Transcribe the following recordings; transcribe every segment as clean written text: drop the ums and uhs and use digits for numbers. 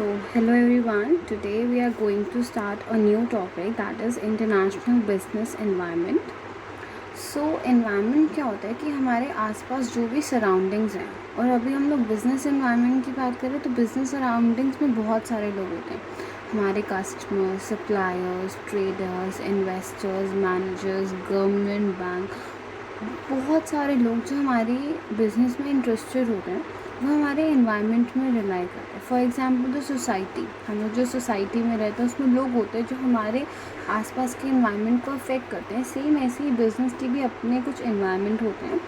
Hello everyone. Today we are going to start a new topic, that is international business environment. Environment क्या होता है कि हमारे आसपास जो भी सराउंडिंग्स हैं, और अभी हम लोग बिजनेस एनवायरनमेंट की बात करें तो बिजनेस सराउंडिंग्स में बहुत सारे लोग होते हैं. हमारे customers, suppliers, traders, investors, managers, government, bank, बहुत सारे लोग जो हमारी बिजनेस में इंटरेस्टेड होते हैं वो हमारे इन्वायरमेंट में रिलाई करते हैं. फॉर एग्जांपल द सोसाइटी, हम लोग जो सोसाइटी में रहते हैं उसमें लोग होते हैं जो हमारे आसपास के इन्वायरमेंट को अफेक्ट करते हैं. सेम ऐसे ही बिजनेस के भी अपने कुछ इन्वायरमेंट होते हैं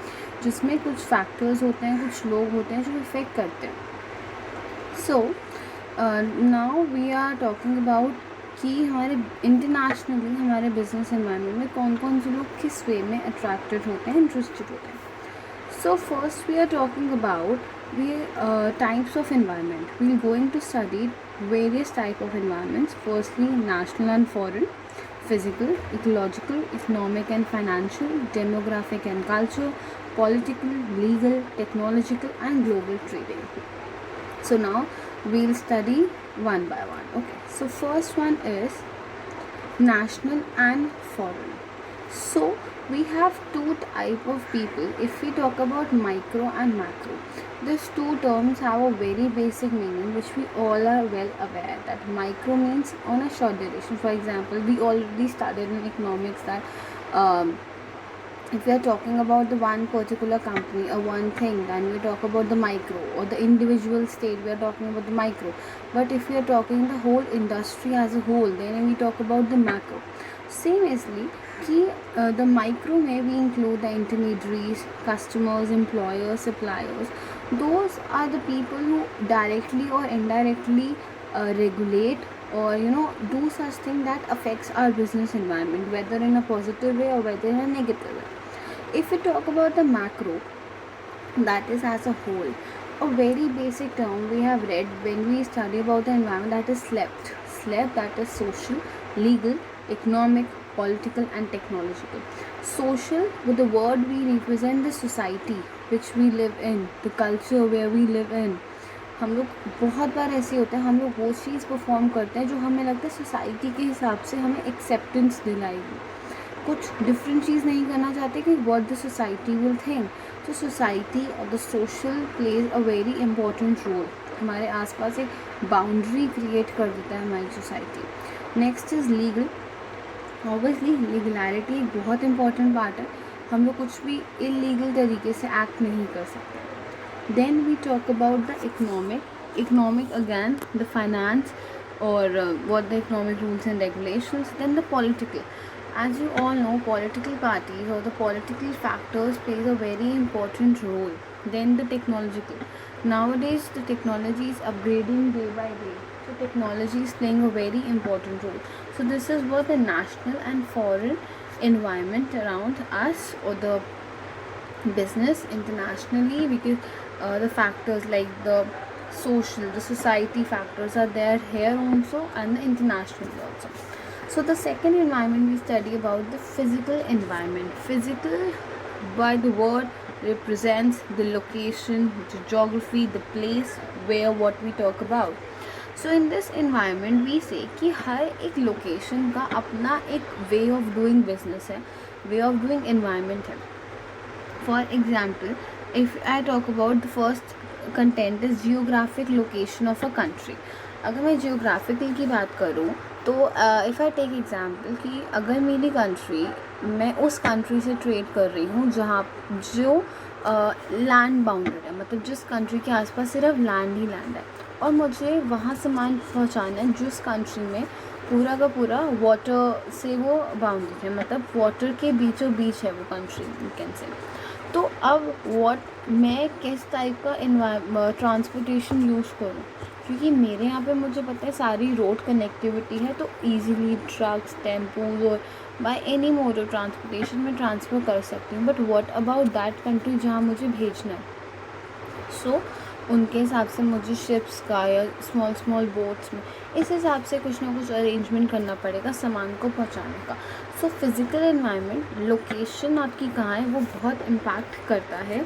जिसमें कुछ फैक्टर्स होते हैं, कुछ लोग होते हैं जो अफेक्ट करते हैं. Now we are talking about कि हमारे इंटरनेशनली हमारे बिजनेस एनवायरनमेंट में कौन कौन से लोग किस वे में अट्रैक्टेड होते हैं, इंटरेस्टेड होते हैं. So first we are talking about types of environment. We are going to study various type of environments. Firstly, national and foreign, physical, ecological, economic and financial, demographic and culture, political, legal, technological and global trading. So now we'll study one by one. Okay, so first one is national and foreign. So we have two type of people. If we talk about micro and macro, these two terms have a very basic meaning which we all are well aware that micro means on a short duration. For example, we already studied in economics that if we are talking about the one particular company or one thing, then we talk about the micro, or the individual state we are talking about the micro. But if we are talking the whole industry as a whole, then we talk about the macro. Seamlessly कि the micro में we include the intermediaries, customers, employers, suppliers. Those are the people who directly or indirectly regulate or do such thing that affects our business environment, whether in a positive way or whether in a negative way. If we talk about the macro, that is as a whole, a very basic term we have read when we study about the environment, that is SLEP, that is social, legal, economic, political and technological. Social, with the word we represent the society which we live in, the culture where we live in. हम लोग बहुत बार ऐसे होते हैं, हम लोग वो चीज़ perform करते हैं जो हमें लगता है सोसाइटी के हिसाब से हमें एक्सेप्टेंस दिलाएगी. कुछ डिफरेंट चीज़ नहीं करना चाहते कि what the society will think. तो सोसाइटी और the social plays a very important role. हमारे आसपास एक बाउंड्री क्रिएट कर देता है हमारी सोसाइटी. Next is legal. Obviously legality एक बहुत इंपॉर्टेंट पार्ट है. हम लोग कुछ भी इलीगल तरीके से एक्ट नहीं कर सकते. Then we talk about the economic again, the finance, or what the economic rules and regulations. Then the political, as you all know, political parties or the political factors plays a very important role. Then the technological, nowadays the technology is upgrading day by day, so technology is playing a very important role. So this is what the national and foreign environment around us or the business internationally, because the factors like the social, the society factors are there here also and the international also. So the second environment we study about the physical environment. Physical by the word represents the location, the geography, the place where what we talk about. So in this environment we say कि हर एक location का अपना एक way of doing business है, way of doing environment है. For example, if I talk about the first content is geographic location of a country. अगर मैं geographical की बात करूँ तो if I take example कि अगर मेरी country, मैं उस country से trade कर रही हूँ जहाँ जो land bounded है, मतलब जिस country के आसपास सिर्फ land ही land है, और मुझे वहाँ सामान पहुँचाना है जिस country में पूरा का पूरा वाटर से वो बाउंडेड है, मतलब वाटर के बीचों बीच है वो कंट्री, यू कैन से. तो अब मैं किस टाइप का ट्रांसपोर्टेशन यूज़ करूँ, क्योंकि मेरे यहाँ पे मुझे पता है सारी रोड कनेक्टिविटी है, तो ईजीली ट्रक्स, टेम्पोज और by any mode of transportation में ट्रांसफ़र कर सकती हूँ. But what about that country जहाँ मुझे भेजना है. सो उनके हिसाब से मुझे शिप्स का या स्मॉल बोट्स में इस हिसाब से कुछ ना कुछ अरेंजमेंट करना पड़ेगा सामान को पहुंचाने का. सो फिज़िकल एनवायरनमेंट, लोकेशन आपकी कहाँ है, वो बहुत इम्पैक्ट करता है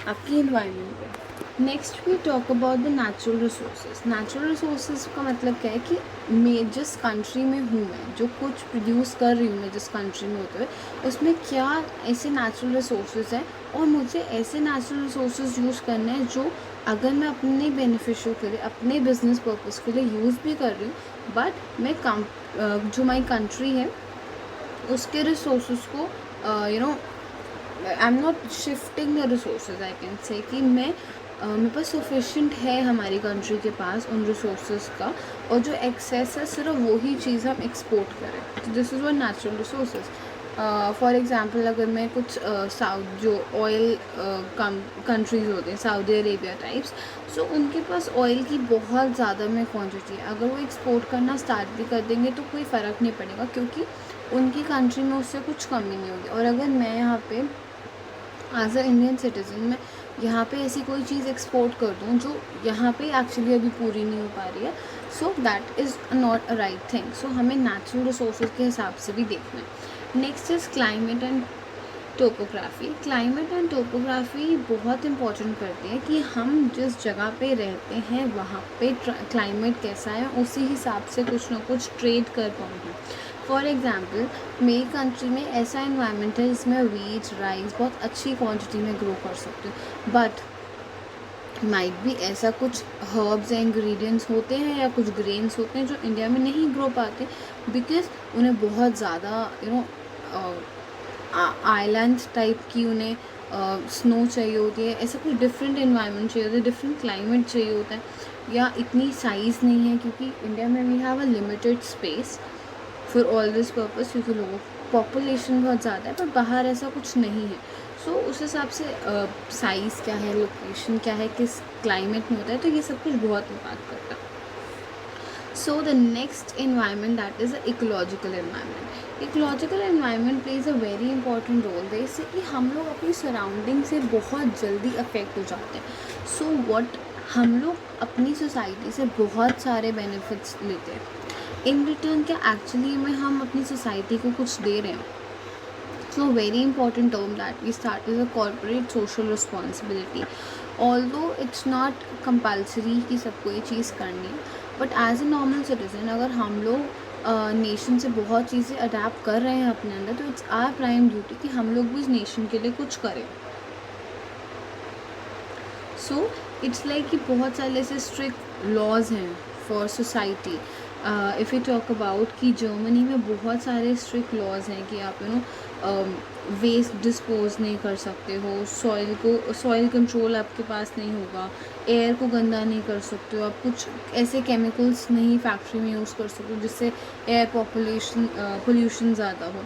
आपकी एनवायरनमेंट पे. Next we talk about the natural resources. Natural resources का मतलब क्या है कि मैं जिस कंट्री में हूँ, मैं जो कुछ प्रोड्यूस कर रही हूँ मैं जिस कंट्री में होते हुए, उसमें क्या ऐसे नेचुरल रिसोर्सेज हैं और मुझे ऐसे नेचुरल रिसोर्सेज यूज़ करने हैं जो अगर मैं अपने बेनिफिशियल के लिए, अपने बिजनेस पर्पज़ के लिए यूज़ भी कर रही हूँ, बट मैं जो माई कंट्री है उसके रिसोर्सेज को I am not shifting the resources. I can say कि मेरे पास सफिशेंट है हमारी कंट्री के पास उन रिसोर्सेज का, और जो एक्सेस है सिर्फ वही चीज़ हम एक्सपोर्ट करें। This is were natural resources. For example अगर मैं कुछ साउथ जो ऑयल कंट्रीज़ होते हैं, सऊदी अरेबिया टाइप्स, सो उनके पास ऑयल की बहुत ज़्यादा में क्वांटिटी है। अगर वो एक्सपोर्ट करना स्टार्ट भी कर देंगे तो कोई फ़र्क नहीं पड़ेगा, क्योंकि उनकी कंट्री में उससे कुछ कमी नहीं होगी। और अगर मैं यहाँ पे एज अ इंडियन सिटीज़न मैं यहाँ पे ऐसी कोई चीज़ एक्सपोर्ट कर दूँ जो यहाँ पे एक्चुअली अभी पूरी नहीं हो पा रही है, so that is not a right thing. So हमें नेचुरल रिसोर्सेज के हिसाब से भी देखना है। Next is climate and topography. Climate and topography बहुत इंपॉर्टेंट करती है कि हम जिस जगह पे रहते हैं वहाँ पे क्लाइमेट कैसा है, उसी हिसाब से कुछ ना कुछ ट्रेड कर पाऊँ। फॉर एग्ज़ाम्पल मेरी कंट्री में ऐसा इन्वायरमेंट है जिसमें वीट राइस बहुत अच्छी क्वांटिटी में ग्रो कर सकते हो, बट माइट भी ऐसा कुछ हर्ब्स या इंग्रेडिएंट्स होते हैं या कुछ ग्रेन्स होते हैं जो इंडिया में नहीं ग्रो पाते, बिकॉज उन्हें बहुत ज़्यादा आइलैंड टाइप की उन्हें स्नो चाहिए होती है, ऐसा कुछ डिफरेंट इन्वायरमेंट चाहिए होता है, डिफरेंट क्लाइमेट चाहिए होता है, या इतनी साइज़ नहीं है क्योंकि इंडिया में we have a limited space for all this purpose, क्योंकि लोगों पॉपुलेशन बहुत ज़्यादा है, पर बाहर ऐसा कुछ नहीं है। सो उस हिसाब से साइज़ क्या है, लोकेशन क्या है, किस क्लाइमेट में होता है, तो ये सब कुछ बहुत इम्पैक्ट करता है। So the next environment that is a ecological environment. Ecological environment plays a very important role. जैसे कि हम लोग अपनी सराउंडिंग से बहुत जल्दी अफेक्ट हो जाते हैं। सो व्हाट हम लोग अपनी सोसाइटी से बहुत सारे बेनिफिट्स लेते हैं, इन रिटर्न क्या एक्चुअली में हम अपनी सोसाइटी को कुछ दे रहे हैं। So very important term that we start is a corporate social responsibility. Although it's not compulsory कि सबको ये चीज़ करनी है, but as a normal citizen अगर हम लोग नेशन से बहुत चीज़ें अडेप्ट कर रहे हैं अपने अंदर, तो इट्स आवर प्राइम ड्यूटी कि हम लोग भी उस नेशन के लिए कुछ करें। सो इट्स लाइक कि बहुत सारे ऐसे स्ट्रिक्ट लॉज हैं for society. If you talk about कि जर्मनी में बहुत सारे स्ट्रिक्ट लॉज हैं कि आप वेस्ट डिस्पोज नहीं कर सकते हो, सॉइल कंट्रोल आपके पास नहीं होगा, एयर को गंदा नहीं कर सकते हो, आप कुछ ऐसे केमिकल्स नहीं फैक्ट्री में यूज़ कर सकते हो जिससे एयर पोल्यूशन ज़्यादा हो,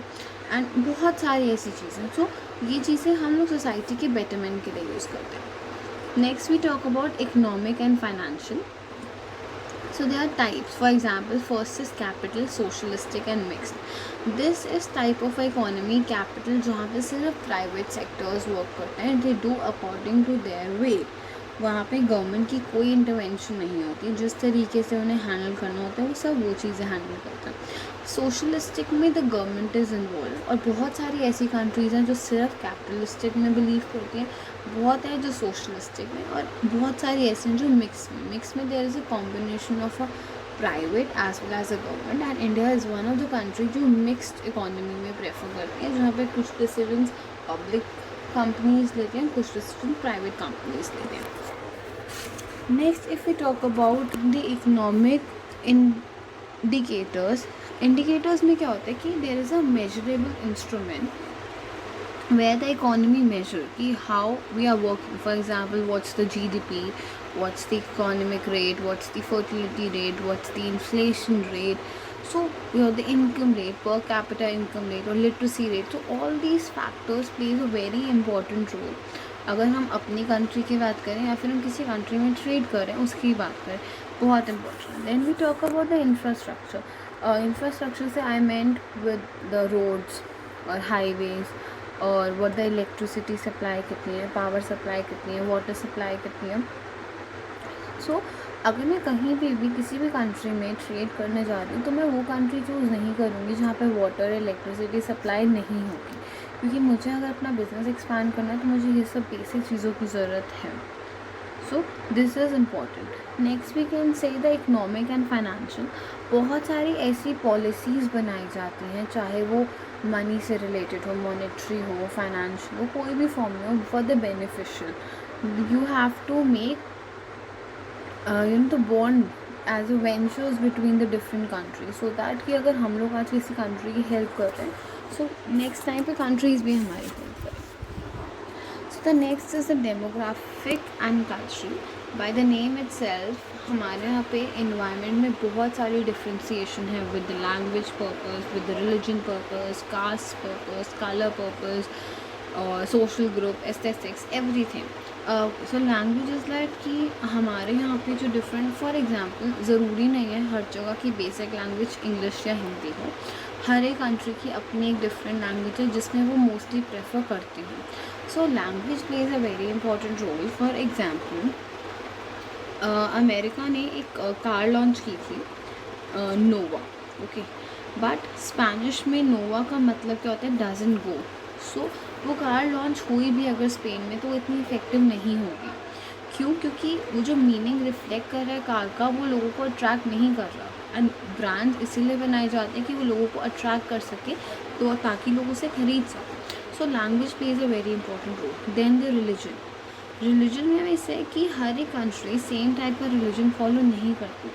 एंड बहुत सारी ऐसी चीज़ें। सो ये चीज़ें हम लोग सोसाइटी के बेटरमेंट के लिए यूज़ करते हैं। Next we talk about economic and financial. So there are types. For example, first is capital, socialistic and mixed. This is type of economy capital जहाँ पे सिर्फ private sectors work करते हैं, they do according to their way. वहाँ पे government की कोई intervention नहीं होती, जिस तरीके से उन्हें हैंडल करना होता है वो सब वो चीज़ें हैंडल करते हैं। सोशलिस्टिक में द गवर्नमेंट इज़ इन्वॉल्व, और बहुत सारी ऐसी कंट्रीज़ हैं जो सिर्फ कैपिटलिस्टिक में बिलीव करती हैं, बहुत है जो सोशलिस्टिक में, और बहुत सारी ऐसी हैं जो मिक्स में there is a combination of a private as well as a government, and India is one of the country जो मिक्सड इकोनॉमी में प्रेफर करती है, जहाँ पे कुछ डिसीजंस पब्लिक कंपनीज लेते हैं, कुछ डिसीजन प्राइवेट कंपनीज लेते हैं। Next if we talk about the economic indicators में क्या होता है कि there is a measurable instrument where the economy measure ki how we are working. For example, what's the GDP, what's the economic rate, what's the fertility rate, what's the inflation rate. So you know the income rate, per capita income rate or literacy rate. So all these factors plays a very important role. अगर हम अपनी country की बात करें या फिर हम किसी कंट्री में ट्रेड करें उसकी बात करें, बहुत important. Then we talk about the infrastructure. Infrastructure से I meant with the roads और हाईवेज, और व्हाट द इलेक्ट्रिसिटी सप्लाई कितनी है, पावर सप्लाई कितनी है, वाटर सप्लाई कितनी है। सो अगर मैं कहीं भी किसी भी कंट्री में ट्रेड करने जा रही हूँ तो मैं वो कंट्री चूज़ नहीं करूँगी जहाँ पे वाटर इलेक्ट्रिसिटी सप्लाई नहीं होगी, क्योंकि मुझे अगर अपना बिज़नेस एक्सपांड करना है तो मुझे ये सब बेसिक चीज़ों की ज़रूरत है। So this is important. Next we can say the economic and financial. बहुत सारी ऐसी पॉलिसीज़ बनाई जाती हैं, चाहे वो मनी से रिलेटेड हो, मॉनेटरी हो, फाइनेंशियल हो, कोई भी फॉर्म में हो, for the beneficial you have to make the bond as a ventures between the different countries, so that कि अगर हम लोग आज किसी कंट्री की हेल्प कर रहे हैं, सो नेक्स्ट टाइम पे कंट्रीज़ भी हमारी हेल्प करें। So the next is the demographic and cultural. By the name itself हमारे यहाँ पे इन्वायरमेंट में बहुत सारी डिफ्रेंसीशन है, with the language purpose, with the religion purpose, caste purpose, colour purpose, और social group, aesthetics, everything. So language is like कि हमारे यहाँ पे जो डिफरेंट, फॉर एग्जांपल ज़रूरी नहीं है हर जगह की बेसिक लैंग्वेज इंग्लिश या हिंदी हो। हर एक कंट्री की अपनी एक डिफरेंट लैंग्वेज है जिसमें वो मोस्टली प्रेफर करती हैं। So language plays a very important role. For example America ने एक कार लॉन्च की थी, नोवा, ओके, बट स्पेनिश में नोवा का मतलब क्या होता है, डजंट गो। सो वो कार लॉन्च हुई भी अगर स्पेन में तो इतनी इफेक्टिव नहीं होगी। क्यों? क्योंकि वो जो मीनिंग रिफ्लेक्ट कर रहा है कार का, वो लोगों को अट्रैक्ट नहीं कर रहा। एंड ब्रांड इसीलिए बनाए जाते हैं कि वो लोगों को अट्रैक्ट कर सके, तो ताकि लोग उसे खरीद सकें। So language plays a very important role. Then the religion में वैसे है कि हर एक कंट्री सेम टाइप का रिलीजन फॉलो नहीं करती।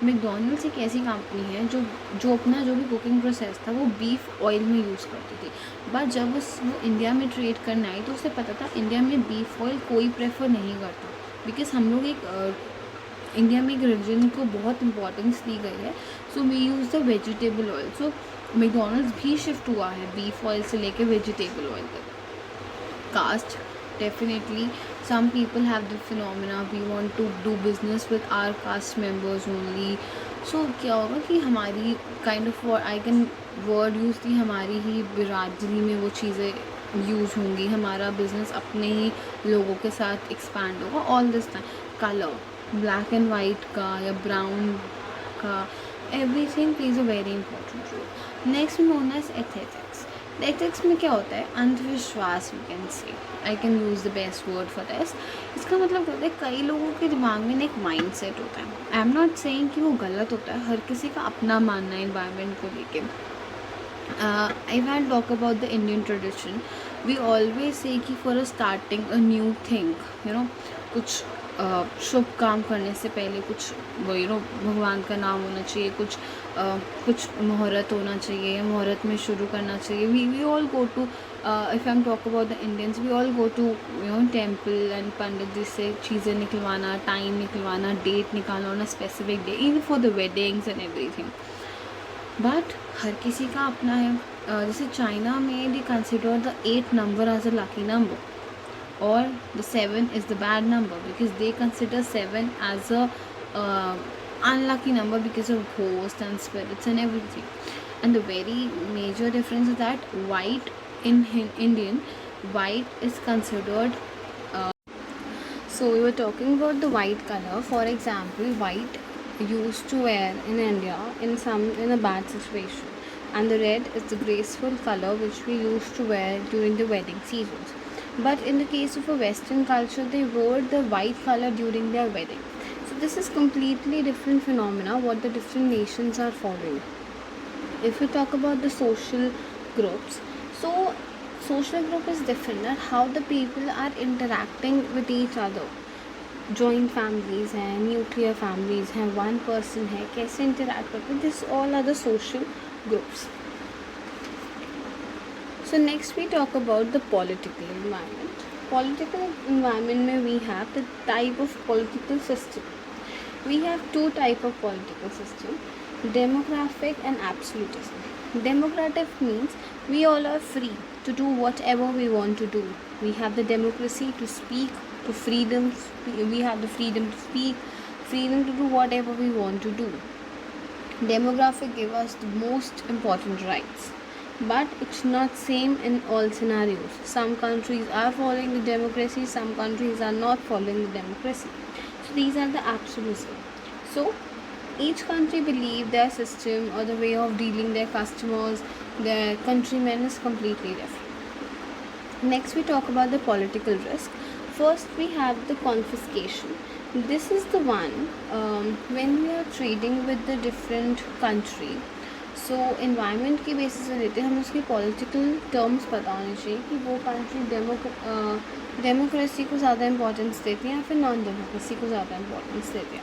मैकडॉनल्ड्स एक ऐसी कंपनी है जो अपना जो भी कुकिंग प्रोसेस था वो बीफ ऑयल में यूज़ करती थी, बट जब वो इंडिया में ट्रेड करना आई तो उसे पता था इंडिया में बीफ ऑयल कोई प्रेफर नहीं करता, बिकॉज हम लोग इंडिया में एक रिलीजन को बहुत इंपॉर्टेंस दी गई है। So we use the vegetable oil. So McDonald's भी शिफ्ट हुआ है बीफ ऑयल से लेके वेजिटेबल ऑयल तक। Caste, definitely some people have the phenomena, we want to do business with our caste members only. So क्या होगा कि हमारी kind of I can word use थी, हमारी ही बिरादरी में वो चीज़ें यूज़ होंगी, हमारा बिजनेस अपने ही लोगों के साथ एक्सपैंड होगा। All this time colour, black and white का या ब्राउन का, everything plays a very important role. Next known as aesthetics. Ethics में क्या होता है, अंधविश्वास, you can say, I can use the best word for this. इसका मतलब क्या होता है, कई लोगों के दिमाग में एक माइंड सेट होता है। आई एम नॉट सेइंग कि वो गलत होता है, हर किसी का अपना मानना है इन्वायरमेंट को लेके। I wanna talk about the Indian tradition. We always say कि for a starting a new thing, you know, कुछ शुभ काम करने से पहले कुछ भगवान का नाम होना चाहिए, कुछ मुहूर्त होना चाहिए, मुहूर्त में शुरू करना चाहिए। We all go to, if I am talk about the Indians, we all go to temple and pandit ji से चीज़ें निकलवाना, टाइम निकलवाना, डेट निकालना on a specific day, even for the weddings and everything. But हर किसी का अपना है। जैसे चाइना में they consider the 8 number as a lucky number, or the 7 is the bad number, because they consider 7 as a unlucky number because of ghosts and spirits and everything. And the very major difference is that white in Indian, white is considered, so we were talking about the white color. For example, white used to wear in India in a bad situation, and the red is the graceful color which we used to wear during the wedding seasons. But in the case of a Western culture, they wore the white color during their wedding. So this is completely different phenomena what the different nations are following. If we talk about the social groups, so social group is different, that how the people are interacting with each other. Joint families हैं, nuclear families हैं, one person है, कैसे interact करते हैं, this all are the social groups. So next we talk about the political environment. Political environment में we have the type of political system. We have two type of political system, democratic and absolutism. Democratic means we all are free to do whatever we want to do. We have the democracy to speak, to freedom. We have the freedom to speak, freedom to do whatever we want to do. Demographic give us the most important rights. But it's not same in all scenarios. Some countries are following the democracy, some countries are not following the democracy. So these are the absolutism. So each country believe their system or the way of dealing their customers, their countrymen is completely different. Next we talk about the political risk. First we have the confiscation. This is the one when we are trading with the different country. So environment की basis पे लेते हैं, हमें उसकी political terms पता होनी चाहिए कि वो कंट्री डेमोक्रेसी को ज़्यादा इंपॉर्टेंस देती है या फिर नॉन डेमोक्रेसी को ज़्यादा इंपॉर्टेंस देती है.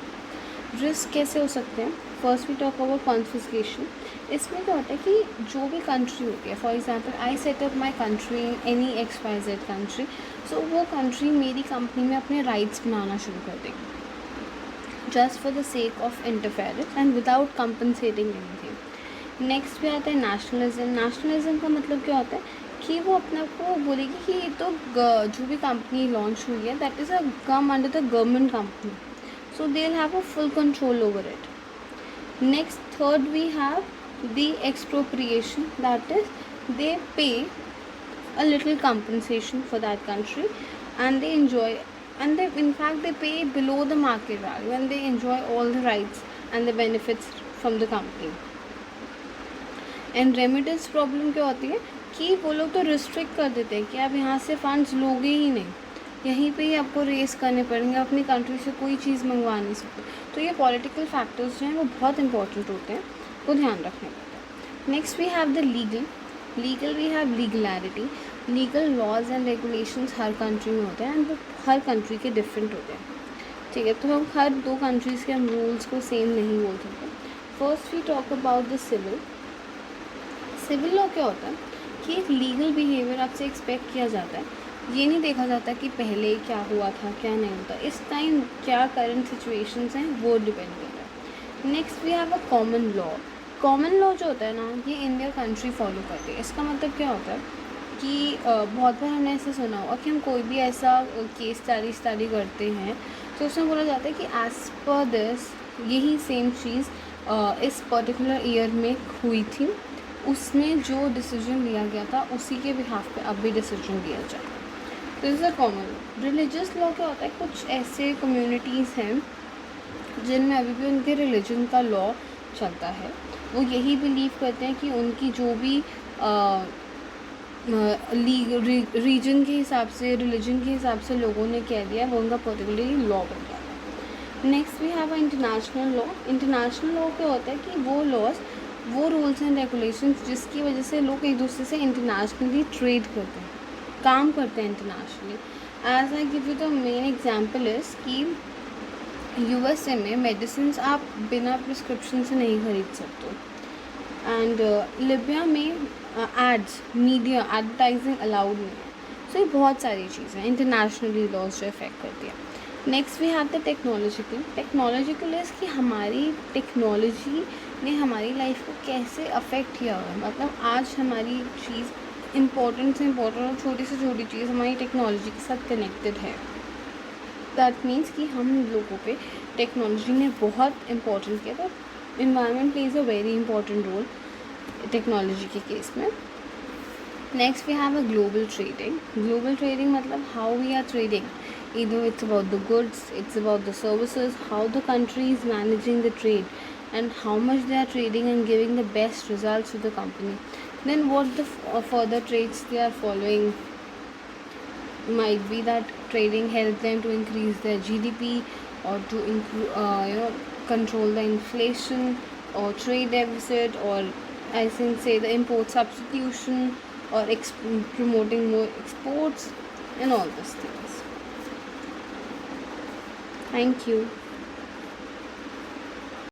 रिस्क कैसे हो सकते हैं? First we talk about confiscation. इसमें क्या होता है कि जो भी कंट्री होती है, for example I set up my country in any XYZ country, so वो कंट्री मेरी कंपनी में अपने राइट्स बनाना शुरू कर देगी just for the sake of interference and without compensating anything. Next पे आता है नेशनलिज्म. नेशनलिज्म का मतलब क्या होता है कि वो अपने आप को बोलेगी कि ये तो जो भी कंपनी लॉन्च हुई है that is a come under the government company, so they will have a full control over it. Next third we have the expropriation, that is they pay a little compensation for that country and they enjoy, and they in fact they pay below the market value and they enjoy all the rights and the benefits from the company. And remittance problem क्या होती है कि वो लोग तो restrict कर देते हैं कि आप यहाँ से फंड्स लोगे ही नहीं, यहीं पे ही आपको रेस करने पड़ेंगे, अपनी कंट्री से कोई चीज़ मंगवा नहीं सकते. तो ये पॉलिटिकल फैक्टर्स जो हैं वो बहुत इंपॉर्टेंट होते हैं, वो ध्यान रखने पड़ता है. Next we have the legal we have legality. Legal laws and regulations हर कंट्री में होते हैं एंड वो हर कंट्री के डिफरेंट होते हैं. ठीक है, तो हम हर दो कंट्रीज़ के हम रूल्स को सेम नहीं बोल सकते. First we talk about the civil law. क्या होता है कि एक लीगल बिहेवियर आपसे एक्सपेक्ट किया जाता है. ये नहीं देखा जाता कि पहले क्या हुआ था क्या नहीं होता, इस टाइम क्या करंट सिचुएशंस हैं वो डिपेंड करता है. Next we have a common law. Common law जो होता है ना, ये इंडिया कंट्री फॉलो करती है. इसका मतलब क्या होता है कि बहुत बार हमने ऐसा सुना होगा कि हम कोई भी ऐसा केस स्टडी करते हैं तो उसमें बोला जाता है कि एज़ पर दिस यही सेम चीज़ इस पर्टिकुलर ईयर में हुई थी, उसमें जो डिसीजन लिया गया था उसी के बिहाफ पे अब भी डिसीजन लिया जाए. This is a common law. Religious law क्या होता है, कुछ ऐसे कम्युनिटीज़ हैं जिनमें अभी भी उनके रिलीजन का लॉ चलता है. वो यही बिलीव करते हैं कि उनकी जो भी रीजन के हिसाब से, रिलीजन के हिसाब से लोगों ने कह दिया वो उनका पर्टिकुलरली लॉ बन जाता है. Next we have a international law. International law क्या होता है कि वो लॉज, वो रूल्स एंड रेगुलेशंस जिसकी वजह से लोग एक दूसरे से इंटरनेशनली ट्रेड करते हैं, काम करते हैं internationally. As I give you the main example is कि USA में मेडिसिन आप बिना प्रिस्क्रिप्शन से नहीं खरीद सकते. एंड लिबिया में एड्स, मीडिया एडवर्टाइजिंग अलाउड नहीं है. सो ये बहुत सारी चीज़ें इंटरनेशनली लॉज जो इफेक्ट करती है. Next we have the technological is कि हमारी टेक्नोलॉजी ने हमारी लाइफ को कैसे अफेक्ट किया हुआ है. मतलब आज हमारी चीज़ इम्पोर्टेंट से इम्पोर्टेंट और छोटी से छोटी चीज़ हमारी टेक्नोलॉजी के साथ कनेक्टेड है. दैट मीन्स कि हम लोगों पे टेक्नोलॉजी ने बहुत इम्पोर्टेंट किया. तो environment plays a very important role technology के केस में. Next we have a global trading मतलब how we are trading. Either it's about the goods, it's about the services, how the country is managing the trade and how much they are trading and giving the best results to the company. Then what the further trades they are following. Might be that trading helps them to increase their GDP or to control the inflation or trade deficit, or I think say the import substitution or promoting more exports and all those things. Thank you.